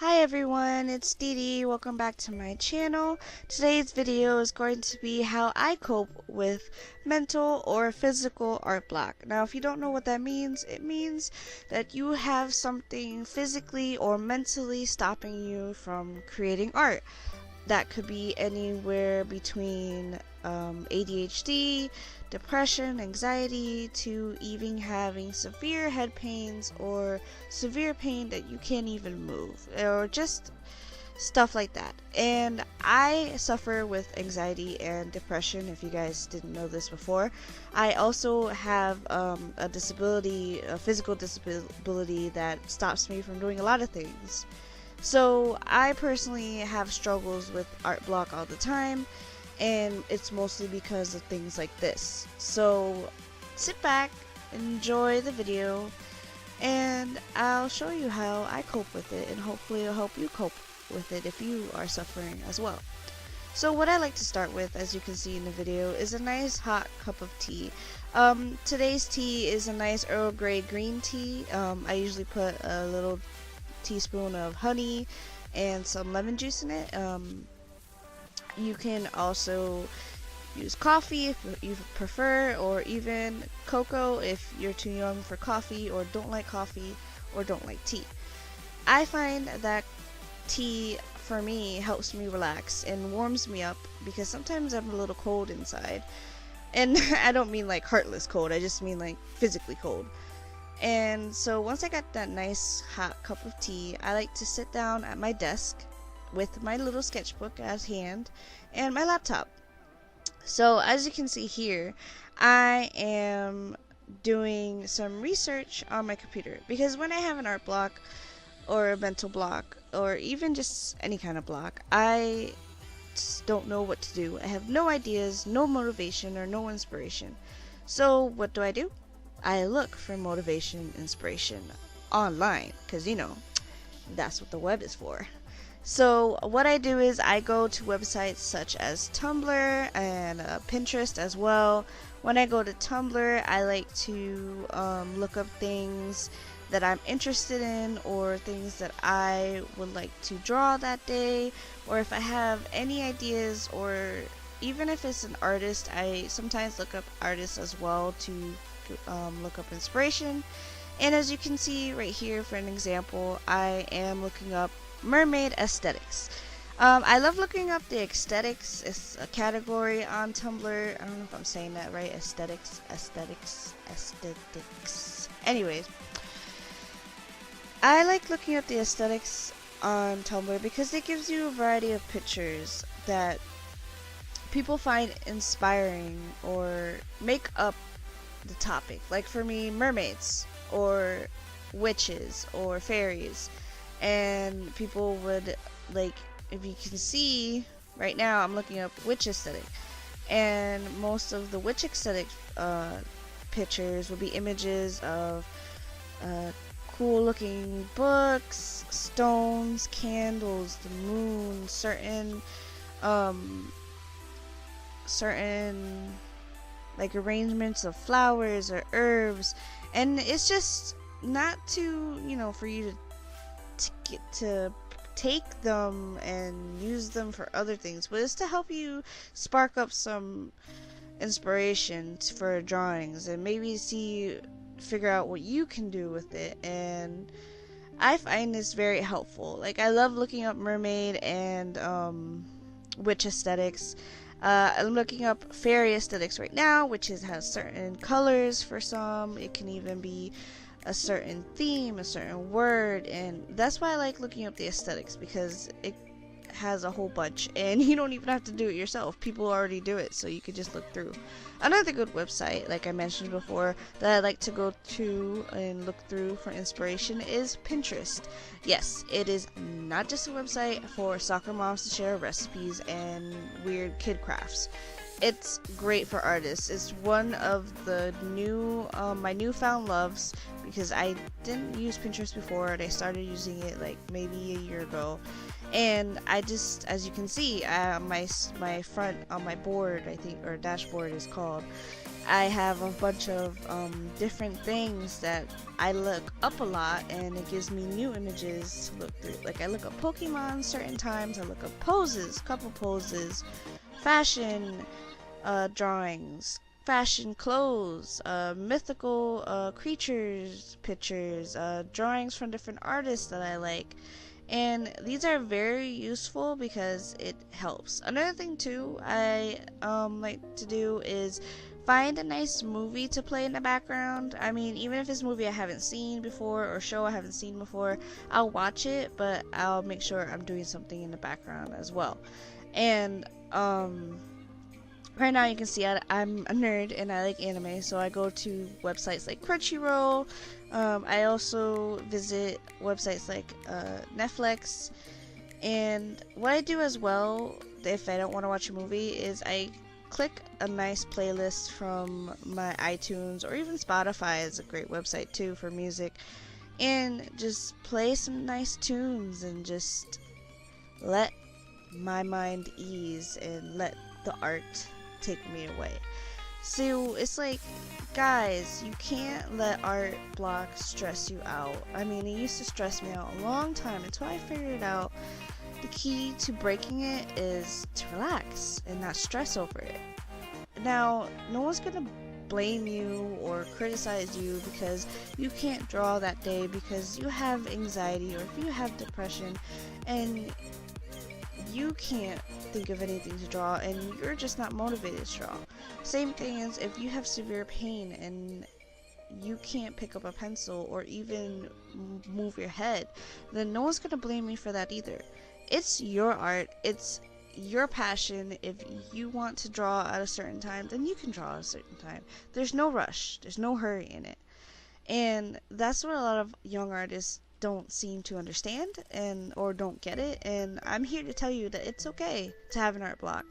Hi everyone, it's Dee. Welcome back to my channel. Today's video is going to be how I cope with mental or physical art block. Now if you don't know what that means, it means that you have something physically or mentally stopping you from creating art. That could be anywhere between ADHD, depression, anxiety, to even having severe head pains or severe pain that you can't even move, or just stuff like that. And I suffer with anxiety and depression, if you guys didn't know this before. I also have a disability, a physical disability that stops me from doing a lot of things. So I personally have struggles with art block all the time, and it's mostly because of things like this. So sit back, enjoy the video, and I'll show you how I cope with it, and hopefully it'll help you cope with it if you are suffering as well. So what I like to start with, as you can see in the video, is a nice hot cup of tea. Today's tea is a nice Earl Grey green tea. I usually put a little teaspoon of honey and some lemon juice in it. You can also use coffee if you prefer, or even cocoa if you're too young for coffee, or don't like coffee, or don't like tea. I find that tea for me helps me relax and warms me up, because sometimes I'm a little cold inside, and I don't mean like heartless cold, I just mean like physically cold. And so once I got that nice hot cup of tea, I like to sit down at my desk with my little sketchbook at hand and my laptop. So as you can see here, I am doing some research on my computer, because when I have an art block or a mental block, or even just any kind of block, I just don't know what to do. I have no ideas, no motivation, or no inspiration. So what do? I look for motivation, inspiration online, because that's what the web is for. So what I do is I go to websites such as Tumblr and Pinterest as well. When I go to Tumblr, I like to look up things that I'm interested in, or things that I would like to draw that day, or if I have any ideas, or even if it's an artist, I sometimes look up artists as well to look up inspiration. And as you can see right here, for an example, I am looking up mermaid aesthetics. I love looking up the aesthetics. It's a category on Tumblr. I don't know if I'm saying that right. Aesthetics. Anyways, I like looking up the aesthetics on Tumblr because it gives you a variety of pictures that people find inspiring or make up the topic. Like for me, mermaids or witches or fairies, and people would, like, if you can see right now, I'm looking up witch aesthetic, and most of the witch aesthetic pictures would be images of cool looking books, stones, candles, the moon, certain like arrangements of flowers or herbs. And it's just not to, for you to get to take them and use them for other things, but it's to help you spark up some inspiration for drawings, and maybe figure out what you can do with it. And I find this very helpful. Like, I love looking up mermaid and witch aesthetics. I'm looking up fairy aesthetics right now, which has certain colors for some. It can even be a certain theme, a certain word, and that's why I like looking up the aesthetics, because it has a whole bunch, and you don't even have to do it yourself. People already do it, so you could just look through. Another good website, like I mentioned before, that I like to go to and look through for inspiration is Pinterest. Yes, it is not just a website for soccer moms to share recipes and weird kid crafts. It's great for artists. It's one of the my newfound loves, because I didn't use Pinterest before, and I started using it like maybe a year ago. And I just, as you can see, my front on my board, I think, or dashboard is called, I have a bunch of different things that I look up a lot, and it gives me new images to look through. Like I look up Pokemon certain times, I look up poses, couple poses, fashion drawings, fashion clothes, mythical creatures pictures, drawings from different artists that I like. And these are very useful because it helps. Another thing too I like to do is find a nice movie to play in the background. I mean, even if it's a movie I haven't seen before or show I haven't seen before, I'll watch it, but I'll make sure I'm doing something in the background as well. And right now you can see I'm a nerd and I like anime, so I go to websites like Crunchyroll. I also visit websites like Netflix. And what I do as well, if I don't want to watch a movie, is I click a nice playlist from my iTunes, or even Spotify is a great website too for music, and just play some nice tunes and just let my mind ease and let the art take me away. So it's like, guys, you can't let art block stress you out. I mean, it used to stress me out a long time until I figured out the key to breaking it is to relax and not stress over it. Now, no one's gonna blame you or criticize you because you can't draw that day because you have anxiety or if you have depression and you can't think of anything to draw and you're just not motivated to draw. Same thing as if you have severe pain and you can't pick up a pencil or even move your head, then no one's gonna blame you for that either. It's your art, it's your passion. If you want to draw at a certain time, then you can draw at a certain time. There's no rush, there's no hurry in it. And that's what a lot of young artists don't seem to understand and or don't get it, and I'm here to tell you that it's okay to have an art block.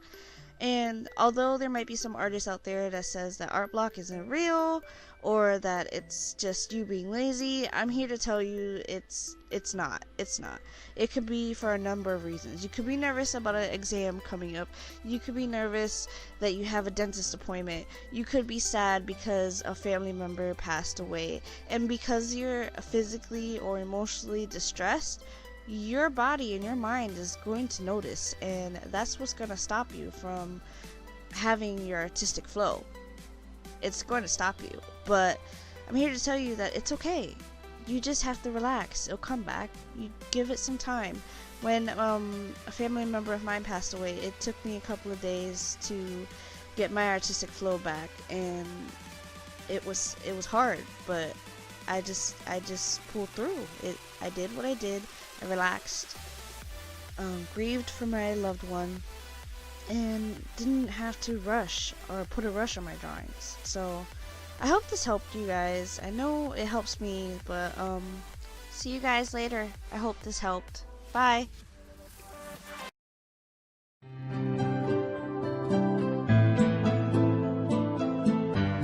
And although there might be some artists out there that says that art block isn't real or that it's just you being lazy, I'm here to tell you it's not. It's not. It could be for a number of reasons. You could be nervous about an exam coming up. You could be nervous that you have a dentist appointment. You could be sad because a family member passed away. And because you're physically or emotionally distressed, your body and your mind is going to notice, and that's what's going to stop you from having your artistic flow. It's going to stop you, but I'm here to tell you that it's okay. You just have to relax. It'll come back. You give it some time. When a family member of mine passed away, it took me a couple of days to get my artistic flow back, and it was hard, but I just pulled through it. I did what I did. I relaxed, grieved for my loved one, and didn't have to rush or put a rush on my drawings. So I hope this helped you guys. I know it helps me, but see you guys later. I hope this helped. Bye.